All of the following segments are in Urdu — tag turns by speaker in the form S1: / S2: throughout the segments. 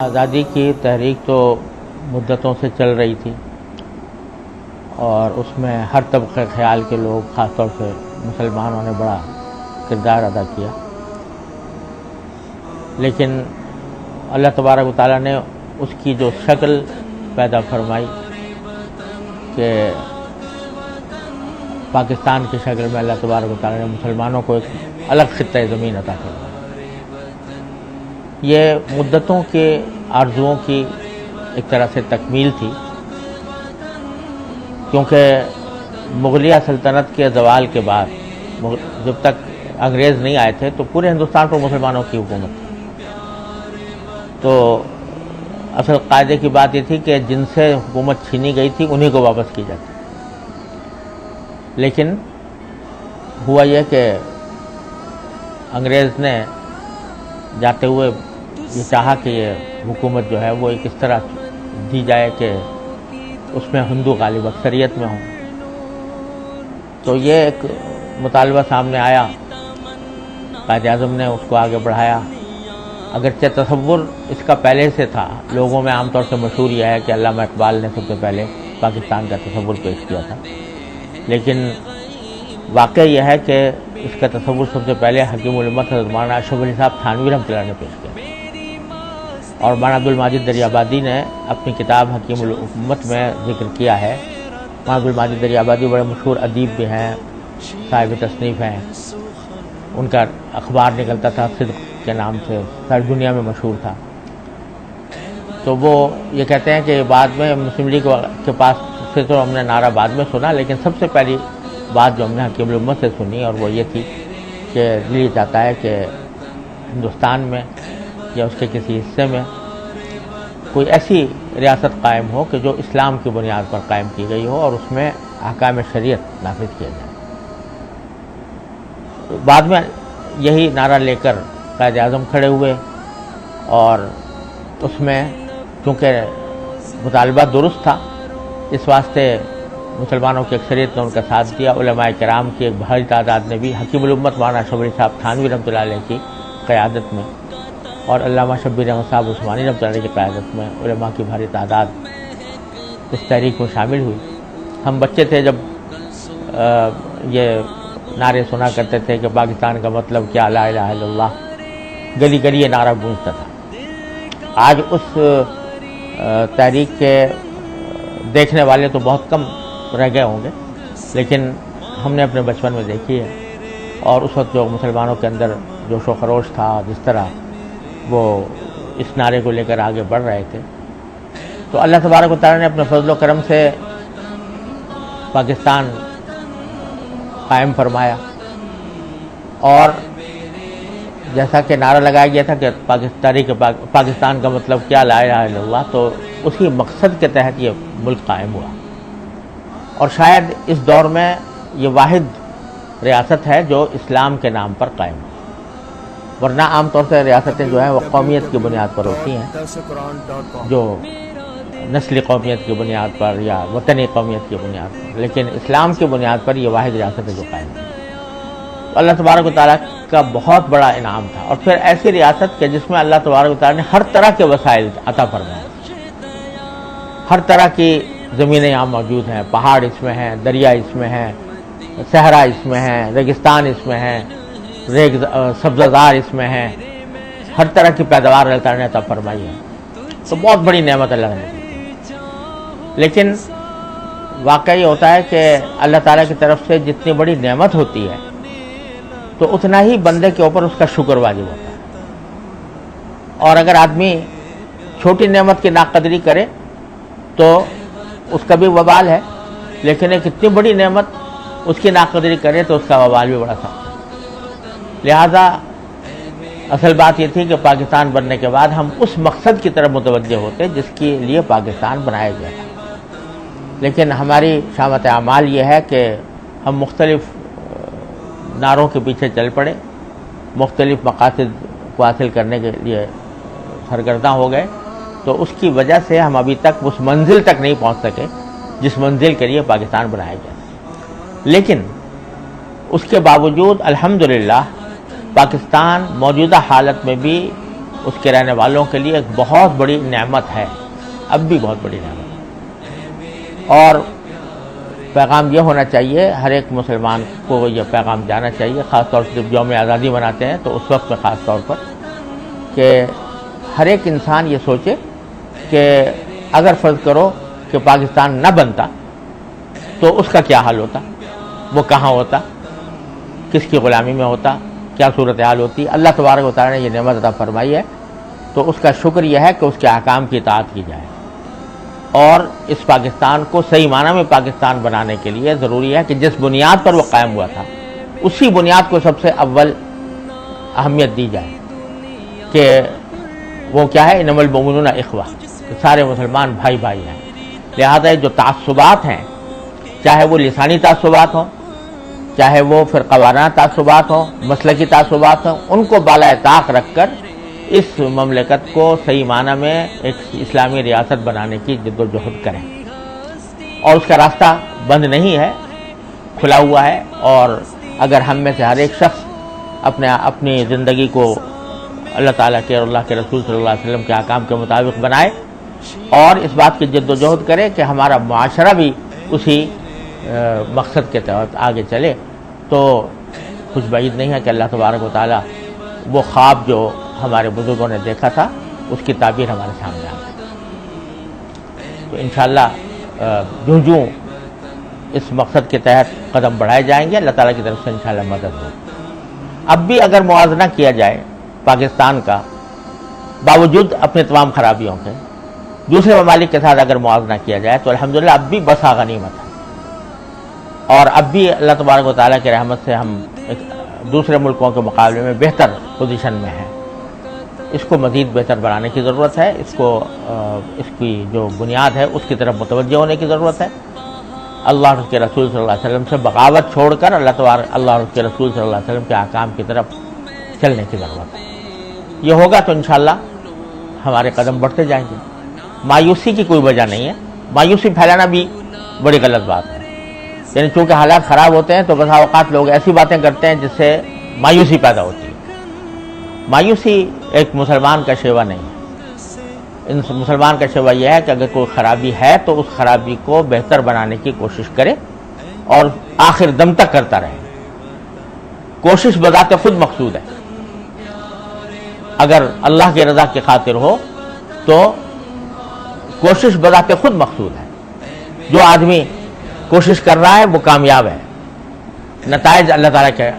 S1: آزادی کی تحریک تو مدتوں سے چل رہی تھی اور اس میں ہر طبقے خیال کے لوگ، خاص طور سے مسلمانوں نے بڑا کردار ادا کیا، لیکن اللہ تبارک و تعالیٰ نے اس کی جو شکل پیدا فرمائی کہ پاکستان کی شکل میں اللہ تبارک و تعالیٰ نے مسلمانوں کو ایک الگ خطۂ زمین عطا فرمائی۔ یہ مدتوں کے آرزوؤں کی ایک طرح سے تکمیل تھی، کیونکہ مغلیہ سلطنت کے زوال کے بعد جب تک انگریز نہیں آئے تھے تو پورے ہندوستان پر مسلمانوں کی حکومت تھی۔ تو اصل قاعدے کی بات یہ تھی کہ جن سے حکومت چھینی گئی تھی انہی کو واپس کی جاتی، لیکن ہوا یہ کہ انگریز نے جاتے ہوئے یہ چاہا کہ یہ حکومت جو ہے وہ ایک اس طرح دی جائے کہ اس میں ہندو غالب اکثریت میں ہوں۔ تو یہ ایک مطالبہ سامنے آیا، قائد اعظم نے اس کو آگے بڑھایا۔ اگرچہ تصور اس کا پہلے سے تھا، لوگوں میں عام طور سے مشہور یہ ہے کہ علامہ اقبال نے سب سے پہلے پاکستان کا تصور پیش کیا تھا، لیکن واقعہ یہ ہے کہ اس کا تصور سب سے پہلے حکیم الامت حضرت مولانا اشرف علی صاحب تھانوی رحمۃ اللہ نے پیش کیا، اور مولانا عبدالماجد دریابادی نے اپنی کتاب حکیم الامت میں ذکر کیا ہے۔ مولانا عبدالماجد دریابادی بڑے مشہور ادیب بھی ہیں، صاحب تصنیف ہیں، ان کا اخبار نکلتا تھا صدق کے نام سے، ساری دنیا میں مشہور تھا۔ تو وہ یہ کہتے ہیں کہ بعد میں مسلم لیگ کے پاس سے تو ہم نے نعرہ بعد میں سنا، لیکن سب سے پہلی بات جو ہم نے حکیم الامت سے سنی اور وہ یہ تھی کہ دل یہ چاہتا ہے کہ ہندوستان میں یا اس کے کسی حصے میں کوئی ایسی ریاست قائم ہو کہ جو اسلام کی بنیاد پر قائم کی گئی ہو اور اس میں احکام شریعت نافذ کیا جائے۔ بعد میں یہی نعرہ لے کر قائد اعظم کھڑے ہوئے، اور اس میں چونکہ مطالبہ درست تھا، اس واسطے مسلمانوں کی اکثریت نے ان کا ساتھ دیا۔ علماء کرام کی ایک بھاری تعداد نے بھی حکیم الامت مولانا اشرف علی صاحب تھانوی رحمۃ اللہ علیہ کی قیادت میں اور علامہ شبیر احمد صاحب عثمانی رحمۃ اللہ علیہ کی قیادت میں علماء کی بھاری تعداد اس تحریک میں شامل ہوئی۔ ہم بچے تھے جب یہ نعرے سنا کرتے تھے کہ پاکستان کا مطلب کیا، لا الہ الا اللہ، گلی گلی یہ نعرہ گونجتا تھا۔ آج اس تحریک کے دیکھنے والے تو بہت کم رہ گئے ہوں گے، لیکن ہم نے اپنے بچپن میں دیکھی ہے، اور اس وقت جو مسلمانوں کے اندر جوش و خروش تھا، جس طرح وہ اس نعرے کو لے کر آگے بڑھ رہے تھے، تو اللہ تبارک و تعالیٰ نے اپنے فضل و کرم سے پاکستان قائم فرمایا، اور جیسا کہ نعرہ لگایا گیا تھا کہ تاریخ پاکستان کا مطلب کیا، لا الہ الا اللہ، تو اسی مقصد کے تحت یہ ملک قائم ہوا، اور شاید اس دور میں یہ واحد ریاست ہے جو اسلام کے نام پر قائم ہے، ورنہ عام طور سے ریاستیں جو ہیں وہ قومیت کی بنیاد پر ہوتی ہیں، جو نسلی قومیت کی بنیاد پر یا وطنی قومیت کی بنیاد پر، لیکن اسلام کی بنیاد پر یہ واحد ریاست ہے جو قائم ہے۔ تو اللہ تبارک و تعالیٰ کا بہت بڑا انعام تھا، اور پھر ایسی ریاست کہ جس میں اللہ تبارک و تعالیٰ نے ہر طرح کے وسائل عطا فرمائے، ہر طرح کی زمینیں یہاں موجود ہیں، پہاڑ اس میں ہیں، دریا اس میں ہیں، صحرا اس میں ہیں، ریگستان اس میں ہیں، سبززار اس میں ہیں، ہر طرح کی پیداوار اللہ تعالیٰ نے عطا فرمائی ہے۔ تو بہت بڑی نعمت اللہ نے دی، لیکن واقعہ یہ ہوتا ہے کہ اللہ تعالیٰ کی طرف سے جتنی بڑی نعمت ہوتی ہے تو اتنا ہی بندے کے اوپر اس کا شکر واجب ہوتا ہے، اور اگر آدمی چھوٹی نعمت کی ناقدری کرے تو اس کا بھی وبال ہے، لیکن ایک اتنی بڑی نعمت اس کی ناقدری کرے تو اس کا وبال بھی بڑا سخت ہے۔ لہذا اصل بات یہ تھی کہ پاکستان بننے کے بعد ہم اس مقصد کی طرف متوجہ ہوتے جس کے لیے پاکستان بنایا گیا تھا، لیکن ہماری شامت اعمال یہ ہے کہ ہم مختلف نعروں کے پیچھے چل پڑے، مختلف مقاصد کو حاصل کرنے کے لیے سرگرداں ہو گئے، تو اس کی وجہ سے ہم ابھی تک اس منزل تک نہیں پہنچ سکے جس منزل کے لیے پاکستان بنایا گیا تھا۔ لیکن اس کے باوجود الحمدللہ پاکستان موجودہ حالت میں بھی اس کے رہنے والوں کے لیے ایک بہت بڑی نعمت ہے، اب بھی بہت بڑی نعمت ہے۔ اور پیغام یہ ہونا چاہیے، ہر ایک مسلمان کو یہ پیغام جانا چاہیے، خاص طور سے جب یوم آزادی مناتے ہیں تو اس وقت میں خاص طور پر، کہ ہر ایک انسان یہ سوچے کہ اگر فرض کرو کہ پاکستان نہ بنتا تو اس کا کیا حال ہوتا، وہ کہاں ہوتا، کس کی غلامی میں ہوتا، کیا صورتحال ہوتی۔ اللہ تبارک و تعالیٰ نے یہ نعمت عطا فرمائی ہے تو اس کا شکر یہ ہے کہ اس کے احکام کی اطاعت کی جائے، اور اس پاکستان کو صحیح معنی میں پاکستان بنانے کے لیے ضروری ہے کہ جس بنیاد پر وہ قائم ہوا تھا اسی بنیاد کو سب سے اول اہمیت دی جائے، کہ وہ کیا ہے، انما المؤمنون اخوہ، کہ سارے مسلمان بھائی بھائی ہیں۔ لہذا جو تعصبات ہیں، چاہے وہ لسانی تعصبات ہوں، چاہے وہ فرقہ وارانہ تعصبات ہوں، مسلکی تعصبات ہوں، ان کو بالائے طاق رکھ کر اس مملکت کو صحیح معنی میں ایک اسلامی ریاست بنانے کی جد و جہد کریں، اور اس کا راستہ بند نہیں ہے، کھلا ہوا ہے۔ اور اگر ہم میں سے ہر ایک شخص اپنی زندگی کو اللہ تعالیٰ کے اور اللہ کے رسول صلی اللہ علیہ وسلم کے احکام کے مطابق بنائے اور اس بات کی جد و جہد کرے کہ ہمارا معاشرہ بھی اسی مقصد کے تحت آگے چلے، تو کچھ بعید نہیں ہے کہ اللہ تبارک و تعالیٰ وہ خواب جو ہمارے بزرگوں نے دیکھا تھا اس کی تعبیر ہمارے سامنے آ گئی۔ تو انشاءاللہ جوں اس مقصد کے تحت قدم بڑھائے جائیں گے، اللہ تعالیٰ کی طرف سے انشاءاللہ مدد ہوگی۔ اب بھی اگر موازنہ کیا جائے پاکستان کا، باوجود اپنے تمام خرابیوں کے، دوسرے ممالک کے ساتھ اگر موازنہ کیا جائے تو الحمدللہ اب بھی بسا غنیمت ہے، اور اب بھی اللہ تبارک و تعالیٰ کی رحمت سے ہم دوسرے ملکوں کے مقابلے میں بہتر پوزیشن میں ہیں۔ اس کو مزید بہتر بنانے کی ضرورت ہے، اس کی جو بنیاد ہے اس کی طرف متوجہ ہونے کی ضرورت ہے۔ اللہ اور اس کے رسول صلی اللہ علیہ وسلم سے بغاوت چھوڑ کر اللہ اور اس کے رسول صلی اللہ علیہ وسلم کے احکام کی طرف چلنے کی ضرورت ہے۔ یہ ہوگا تو انشاءاللہ ہمارے قدم بڑھتے جائیں گے۔ مایوسی کی کوئی وجہ نہیں ہے، مایوسی پھیلانا بھی بڑی غلط بات ہے، یعنی چونکہ حالات خراب ہوتے ہیں تو بسا اوقات لوگ ایسی باتیں کرتے ہیں جس سے مایوسی پیدا ہوتی ہے۔ مایوسی ایک مسلمان کا شیوا نہیں ہے، مسلمان کا شیوا یہ ہے کہ اگر کوئی خرابی ہے تو اس خرابی کو بہتر بنانے کی کوشش کرے اور آخر دم تک کرتا رہے۔ کوشش بذات خود مقصود ہے، اگر اللہ کی رضا کی خاطر ہو تو کوشش بذات خود مقصود ہے۔ جو آدمی کوشش کر رہا ہے وہ کامیاب ہے، نتائج اللہ تعالیٰ کے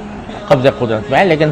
S1: قبض قدرت میں ہے، لیکن